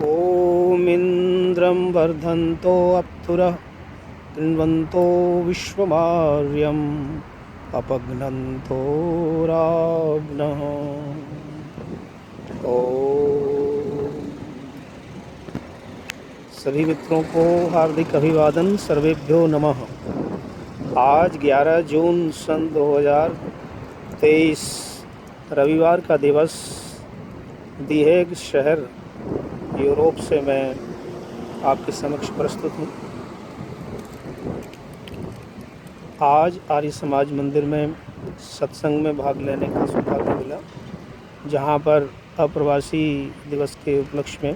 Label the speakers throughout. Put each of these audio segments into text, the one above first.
Speaker 1: ॐ इन्द्रं वर्धन्तो अप्सुरः कृण्वन्तो विश्वमार्यम् अपघ्नन्तो राज्ञः। सभी मित्रों को हार्दिक अभिवादन। सर्वेभ्यो नमः। आज 11 जून सन 2023 रविवार का दिवस दी हेग शहर यूरोप से मैं आपके समक्ष प्रस्तुत हूँ। आज आर्य समाज मंदिर में सत्संग में भाग लेने का सौभाग्य मिला, जहाँ पर अप्रवासी दिवस के उपलक्ष्य में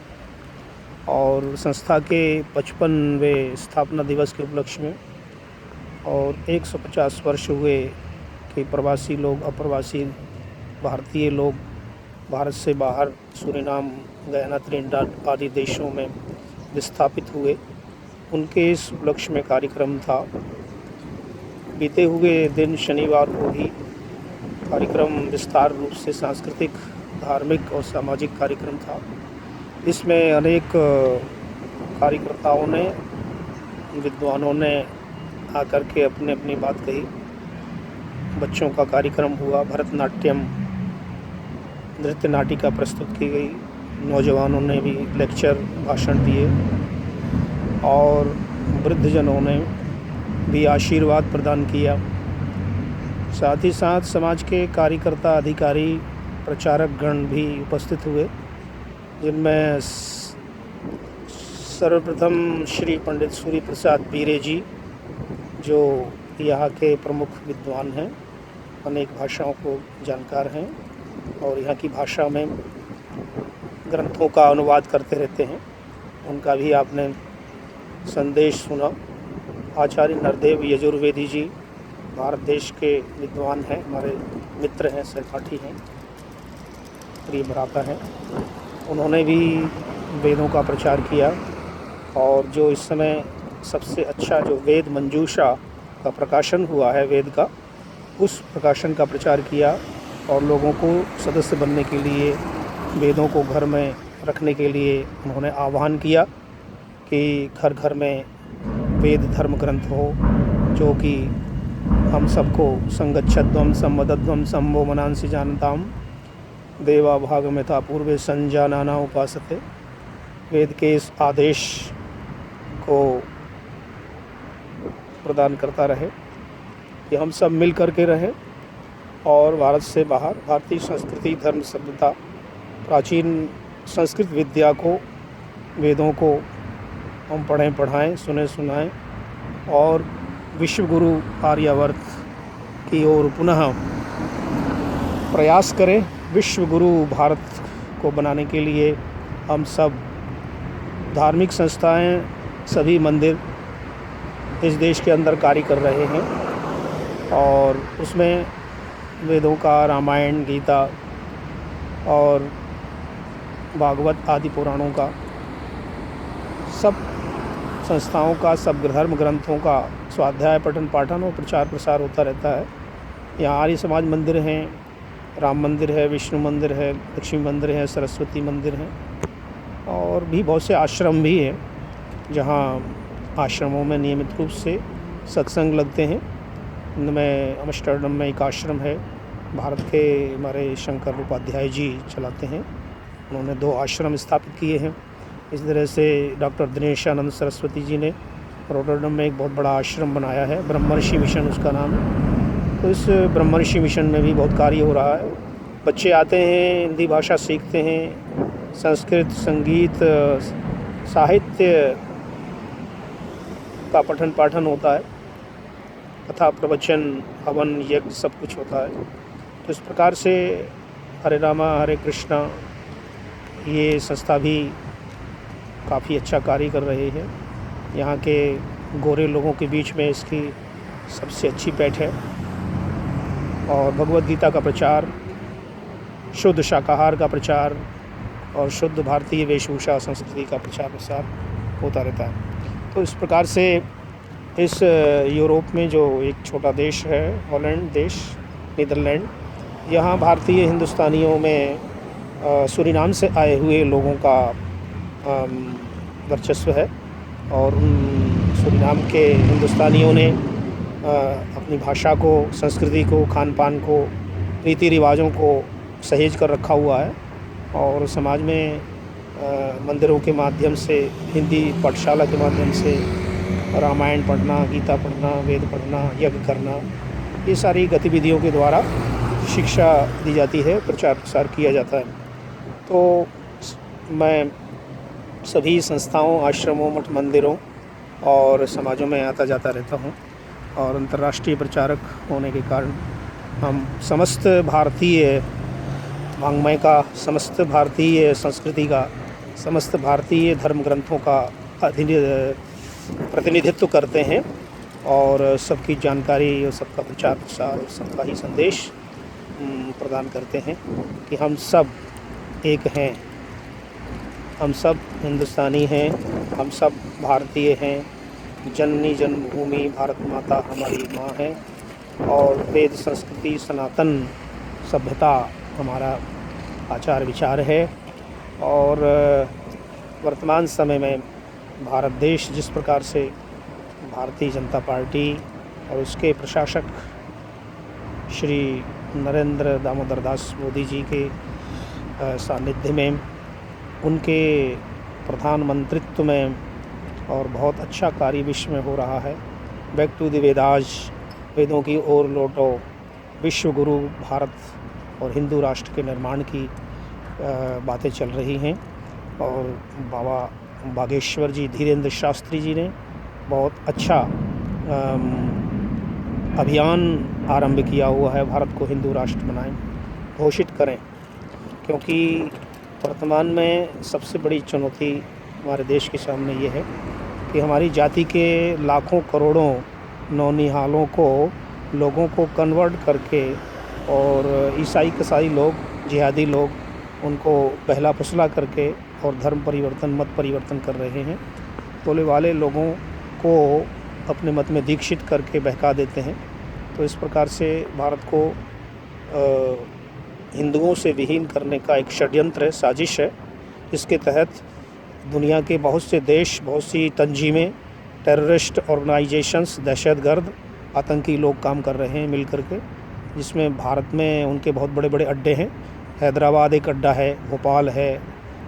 Speaker 1: और संस्था के 55वें स्थापना दिवस के उपलक्ष्य में और 150 वर्ष हुए कि प्रवासी लोग, अप्रवासी भारतीय लोग भारत से बाहर सूरीनाम, गयाना, त्रिनिदाद आदि देशों में विस्थापित हुए, उनके इस उपलक्ष्य में कार्यक्रम था। बीते हुए दिन शनिवार को भी कार्यक्रम विस्तार रूप से सांस्कृतिक, धार्मिक और सामाजिक कार्यक्रम था। इसमें अनेक कार्यकर्ताओं ने, विद्वानों ने आकर के अपने अपनी बात कही। बच्चों का कार्यक्रम हुआ, भरतनाट्यम, नृत्य नाटिका प्रस्तुत की गई। नौजवानों ने भी लेक्चर, भाषण दिए और वृद्धजनों ने भी आशीर्वाद प्रदान किया। साथ ही साथ समाज के कार्यकर्ता, अधिकारी, प्रचारक गण भी उपस्थित हुए, जिनमें सर्वप्रथम श्री पंडित सूर्य प्रसाद पीरे जी, जो यहाँ के प्रमुख विद्वान हैं, अनेक भाषाओं को जानकार हैं और यहाँ की भाषा में ग्रंथों का अनुवाद करते रहते हैं। उनका भी आपने संदेश सुना। आचार्य नरदेव यजुर्वेदी जी भारत देश के विद्वान हैं, हमारे मित्र हैं, सहपाठी हैं, प्रिय भ्राता हैं। उन्होंने भी वेदों का प्रचार किया और जो इस समय सबसे अच्छा जो वेद मंजूषा का प्रकाशन हुआ है, वेद का, उस प्रकाशन का प्रचार किया और लोगों को सदस्य बनने के लिए, वेदों को घर में रखने के लिए उन्होंने आह्वान किया कि घर घर में वेद धर्म ग्रंथ हो, जो कि हम सबको संगच्छध्वम सम्मदध्वम सम्भो मनांसि जानताम देवा भागमिता पूर्वे संजानाना उपासते। वेद के इस आदेश को प्रदान करता रहे कि हम सब मिल कर के रहें और भारत से बाहर भारतीय संस्कृति, धर्म, सभ्यता, प्राचीन संस्कृत विद्या को, वेदों को हम पढ़ें, पढ़ाएं, सुने, सुनाएं और विश्वगुरु आर्यावर्त की ओर पुनः प्रयास करें। विश्वगुरु भारत को बनाने के लिए हम सब धार्मिक संस्थाएं, सभी मंदिर इस देश के अंदर कार्य कर रहे हैं और उसमें वेदों का, रामायण, गीता और भागवत आदि पुराणों का, सब संस्थाओं का, सब धर्म ग्रंथों का स्वाध्याय, पठन, पाठन और प्रचार प्रसार होता रहता है। यहाँ आर्य समाज मंदिर हैं, राम मंदिर है, विष्णु मंदिर है, लक्ष्मी मंदिर है, सरस्वती मंदिर हैं और भी बहुत से आश्रम भी हैं, जहाँ आश्रमों में नियमित रूप से सत्संग लगते हैं। इनमें अम्स्टर्डम में एक आश्रम है, भारत के हमारे शंकर उपाध्याय जी चलाते हैं। उन्होंने 2 आश्रम स्थापित किए हैं। इस तरह से डॉक्टर दिनेशानंद सरस्वती जी ने रोटरडम में एक बहुत बड़ा आश्रम बनाया है, ब्रह्मर्षि मिशन उसका नाम है। तो इस ब्रह्मर्षि मिशन में भी बहुत कार्य हो रहा है। बच्चे आते हैं, हिंदी भाषा सीखते हैं, संस्कृत, संगीत, साहित्य का पठन पाठन होता है, कथा, प्रवचन, हवन, यज्ञ सब कुछ होता है। तो इस प्रकार से हरे रामा हरे कृष्णा ये संस्था भी काफ़ी अच्छा कार्य कर रही है। यहाँ के गोरे लोगों के बीच में इसकी सबसे अच्छी पैठ है और भगवद गीता का प्रचार, शुद्ध शाकाहार का प्रचार और शुद्ध भारतीय वेशभूषा संस्कृति का प्रचार प्रसार होता रहता है। तो इस प्रकार से इस यूरोप में जो एक छोटा देश है, हॉलैंड देश, नीदरलैंड, यहाँ भारतीय हिंदुस्तानियों में सूरीनाम से आए हुए लोगों का वर्चस्व है और उन सूरीनाम के हिंदुस्तानियों ने अपनी भाषा को, संस्कृति को, खान पान को, रीति रिवाजों को सहेज कर रखा हुआ है और समाज में मंदिरों के माध्यम से, हिंदी पाठशाला के माध्यम से रामायण पढ़ना, गीता पढ़ना, वेद पढ़ना, यज्ञ करना, ये सारी गतिविधियों के द्वारा शिक्षा दी जाती है, प्रचार प्रसार किया जाता है। तो मैं सभी संस्थाओं, आश्रमों, मठ मंदिरों और समाजों में आता जाता रहता हूँ और अंतर्राष्ट्रीय प्रचारक होने के कारण हम समस्त भारतीय वाङ्मय का, समस्त भारतीय संस्कृति का, समस्त भारतीय धर्म ग्रंथों का प्रतिनिधित्व करते हैं और सबकी जानकारी और सबका प्रचार प्रसार और सबका ही संदेश प्रदान करते हैं कि हम सब एक हैं, हम सब हिंदुस्तानी हैं, हम सब भारतीय हैं, जननी जन्मभूमि भारत माता हमारी माँ है और वेद संस्कृति सनातन सभ्यता हमारा आचार विचार है। और वर्तमान समय में भारत देश जिस प्रकार से भारतीय जनता पार्टी और उसके प्रशासक श्री नरेंद्र दामोदर दास मोदी जी के सानिध्य में, उनके प्रधानमंत्रित्व में और बहुत अच्छा कार्य विश्व में हो रहा है। बैक टू द वेदाज, वेदों की ओर लौटो, विश्व गुरु भारत और हिंदू राष्ट्र के निर्माण की बातें चल रही हैं और बाबा बागेश्वर जी, धीरेन्द्र शास्त्री जी ने बहुत अच्छा अभियान आरंभ किया हुआ है, भारत को हिंदू राष्ट्र बनाएं, घोषित करें, क्योंकि वर्तमान में सबसे बड़ी चुनौती हमारे देश के सामने ये है कि हमारी जाति के लाखों करोड़ों नौनिहालों को, लोगों को कन्वर्ट करके और ईसाई कसाई लोग, जिहादी लोग, उनको पहला फुसला करके और धर्म परिवर्तन, मत परिवर्तन कर रहे हैं। भोले वाले लोगों को अपने मत में दीक्षित करके बहका देते हैं। तो इस प्रकार से भारत को हिंदुओं से विहीन करने का एक षड्यंत्र है, साजिश है। इसके तहत दुनिया के बहुत से देश, बहुत सी तंजीमें, टेररिस्ट ऑर्गेनाइजेशंस, दहशतगर्द, आतंकी लोग काम कर रहे हैं मिल करके, जिसमें भारत में उनके बहुत बड़े बड़े अड्डे हैं। हैदराबाद एक अड्डा है, भोपाल है,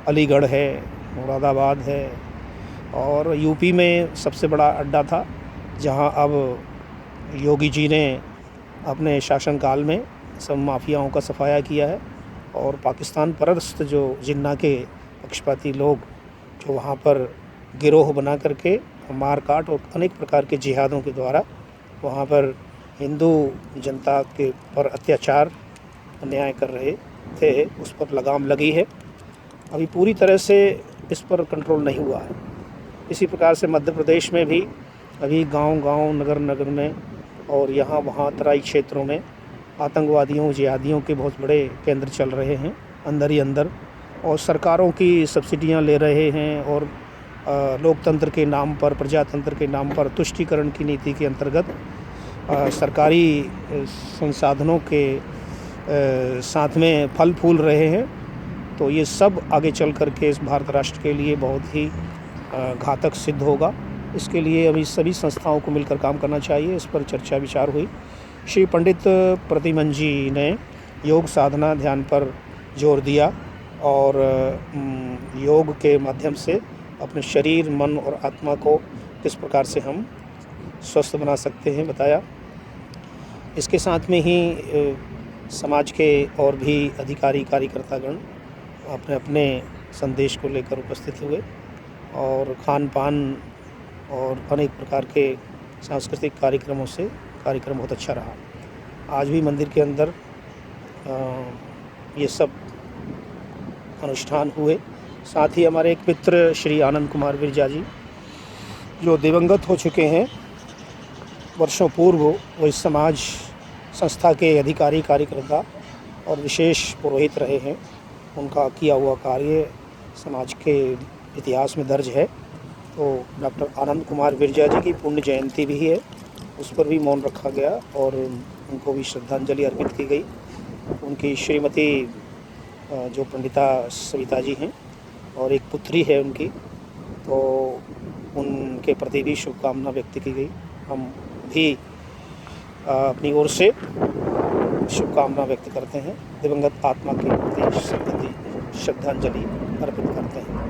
Speaker 1: अलीगढ़ है, मुरादाबाद है और यूपी में सबसे बड़ा अड्डा था, जहां अब योगी जी ने अपने शासनकाल में सब माफियाओं का सफाया किया है और पाकिस्तान परस्त जो जिन्ना के पक्षपाती लोग जो वहाँ पर गिरोह बना करके मार काट और अनेक प्रकार के जिहादों के द्वारा वहाँ पर हिंदू जनता के पर अत्याचार अन्याय कर रहे थे, उस पर लगाम लगी है। अभी पूरी तरह से इस पर कंट्रोल नहीं हुआ है। इसी प्रकार से मध्य प्रदेश में भी अभी गांव-गांव, नगर-नगर में और यहाँ वहाँ तराई क्षेत्रों में आतंकवादियों, जिहादियों के बहुत बड़े केंद्र चल रहे हैं अंदर ही अंदर, और सरकारों की सब्सिडियाँ ले रहे हैं और लोकतंत्र के नाम पर, प्रजातंत्र के नाम पर, तुष्टीकरण की नीति के अंतर्गत सरकारी संसाधनों के साथ में फल फूल रहे हैं। तो ये सब आगे चल कर के इस भारत राष्ट्र के लिए बहुत ही घातक सिद्ध होगा। इसके लिए अभी सभी संस्थाओं को मिलकर काम करना चाहिए। इस पर चर्चा विचार हुई। श्री पंडित प्रतिमन जी ने योग साधना, ध्यान पर जोर दिया और योग के माध्यम से अपने शरीर, मन और आत्मा को किस प्रकार से हम स्वस्थ बना सकते हैं बताया। इसके साथ में ही समाज के और भी अधिकारी कार्यकर्तागण अपने अपने संदेश को लेकर उपस्थित हुए और खान पान और अनेक प्रकार के सांस्कृतिक कार्यक्रमों से कार्यक्रम बहुत अच्छा रहा। आज भी मंदिर के अंदर ये सब अनुष्ठान हुए। साथ ही हमारे एक मित्र श्री आनंद कुमार विरजा जी जो दिवंगत हो चुके हैं वर्षों पूर्व, वो इस समाज संस्था के अधिकारी, कार्यकर्ता और विशेष पुरोहित रहे हैं। उनका किया हुआ कार्य समाज के इतिहास में दर्ज है। तो डॉक्टर आनंद कुमार विरजा जी की पुण्य जयंती भी है, उस पर भी मौन रखा गया और उनको भी श्रद्धांजलि अर्पित की गई। उनकी श्रीमती जो पंडिता सविता जी हैं और एक पुत्री है उनकी, तो उनके प्रति भी शुभकामना व्यक्त की गई। हम भी अपनी ओर से शुभकामना व्यक्त करते हैं, दिवंगत आत्मा के प्रति श्रद्धांजलि अर्पित करते हैं।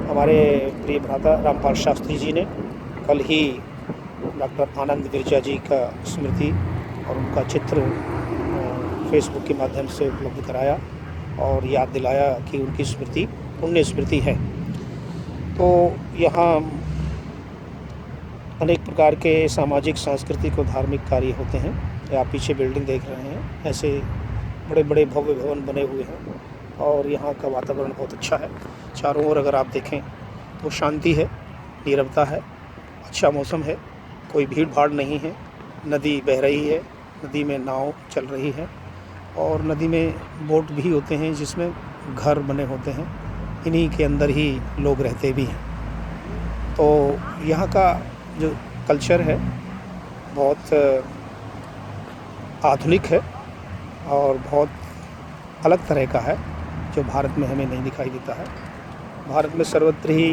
Speaker 1: हमारे प्रिय भ्राता रामपाल शास्त्री जी ने कल ही डॉक्टर आनंद गिरिजा जी का स्मृति और उनका चित्र फेसबुक के माध्यम से उपलब्ध कराया और याद दिलाया कि उनकी स्मृति पुण्य स्मृति है। तो यहाँ अनेक प्रकार के सामाजिक, सांस्कृतिक और धार्मिक कार्य होते हैं। आप पीछे बिल्डिंग देख रहे हैं, ऐसे बड़े बड़े भव्य भवन बने हुए हैं और यहाँ का वातावरण बहुत अच्छा है। चारों ओर अगर आप देखें तो शांति है, नीरवता है, अच्छा मौसम है, कोई भीड़ भाड़ नहीं है। नदी बह रही है, नदी में नाव चल रही है और नदी में बोट भी होते हैं जिसमें घर बने होते हैं, इन्हीं के अंदर ही लोग रहते भी हैं। तो यहाँ का जो कल्चर है बहुत आधुनिक है और बहुत अलग तरह का है, जो भारत में हमें नहीं दिखाई देता है। भारत में सर्वत्र ही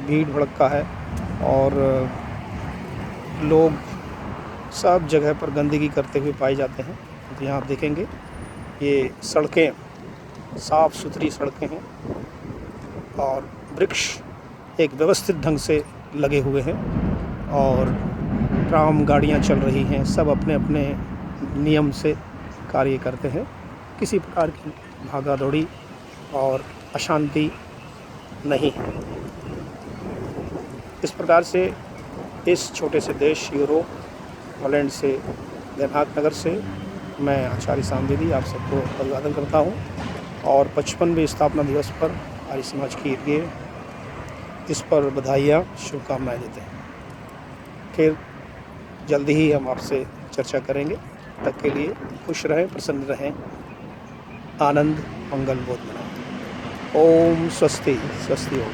Speaker 1: भीड़ भड़का है और लोग सब जगह पर गंदगी करते हुए पाए जाते हैं। तो यहाँ आप देखेंगे ये सड़कें साफ़ सुथरी सड़कें हैं और वृक्ष एक व्यवस्थित ढंग से लगे हुए हैं और ट्राम गाड़ियाँ चल रही हैं, सब अपने अपने नियम से कार्य करते हैं। किसी प्रकार की भागा दौड़ी और अशांति नहीं है। इस प्रकार से इस छोटे से देश यूरोप हॉलैंड से देवनाथ नगर से मैं आचार्य सामवेदी आप सबको अभिवादन करता हूँ और 55वें स्थापना दिवस पर आर्य समाज के लिए इस पर बधाइयाँ, शुभकामनाएँ देते हैं। फिर जल्दी ही हम आपसे चर्चा करेंगे। तक के लिए खुश रहें, प्रसन्न रहें, आनंद मंगल बोध बनाएं। ओम स्वस्ति, स्वस्ति ओम।